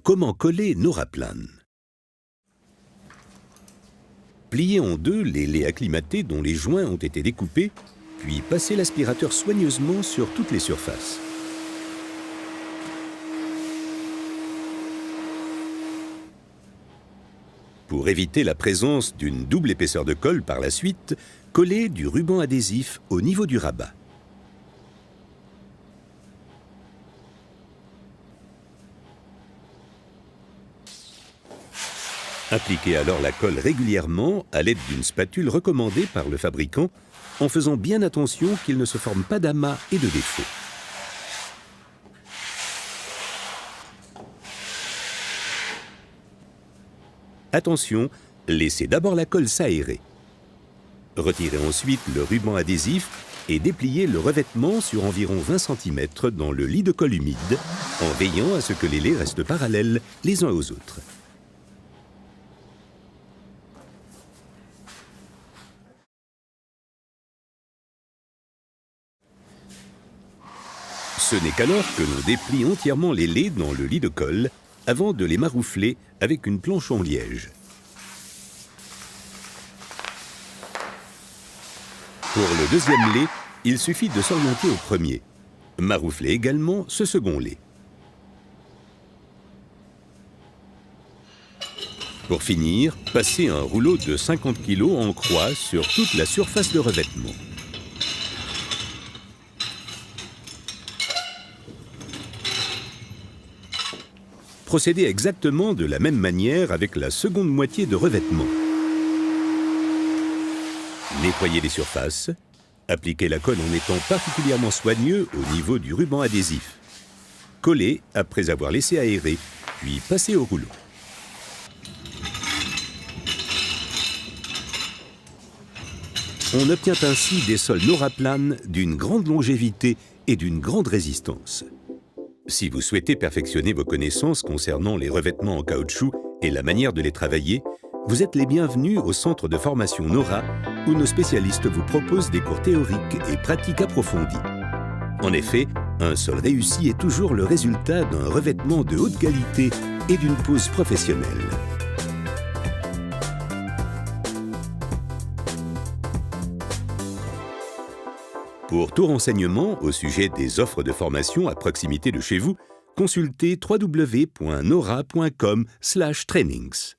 Comment coller Noraplan? Pliez en deux les lais acclimatés dont les joints ont été découpés, puis passez l'aspirateur soigneusement sur toutes les surfaces. Pour éviter la présence d'une double épaisseur de colle par la suite, collez du ruban adhésif au niveau du rabat. Appliquez alors la colle régulièrement à l'aide d'une spatule recommandée par le fabricant, en faisant bien attention qu'il ne se forme pas d'amas et de défauts. Attention, laissez d'abord la colle s'aérer. Retirez ensuite le ruban adhésif et dépliez le revêtement sur environ 20 cm dans le lit de colle humide, en veillant à ce que les laits restent parallèles les uns aux autres. Ce n'est qu'alors que l'on déplie entièrement les laits dans le lit de colle avant de les maroufler avec une planche en liège. Pour le deuxième lait, il suffit de s'orienter au premier. Marouflez également ce second lait. Pour finir, passez un rouleau de 50 kg en croix sur toute la surface de revêtement. Procédez exactement de la même manière avec la seconde moitié de revêtement. Nettoyez les surfaces. Appliquez la colle en étant particulièrement soigneux au niveau du ruban adhésif. Collez après avoir laissé aérer, puis passez au rouleau. On obtient ainsi des sols Noraplan d'une grande longévité et d'une grande résistance. Si vous souhaitez perfectionner vos connaissances concernant les revêtements en caoutchouc et la manière de les travailler, vous êtes les bienvenus au centre de formation Nora, où nos spécialistes vous proposent des cours théoriques et pratiques approfondis. En effet, un sol réussi est toujours le résultat d'un revêtement de haute qualité et d'une pose professionnelle. Pour tout renseignement au sujet des offres de formation à proximité de chez vous, consultez www.nora.com/trainings.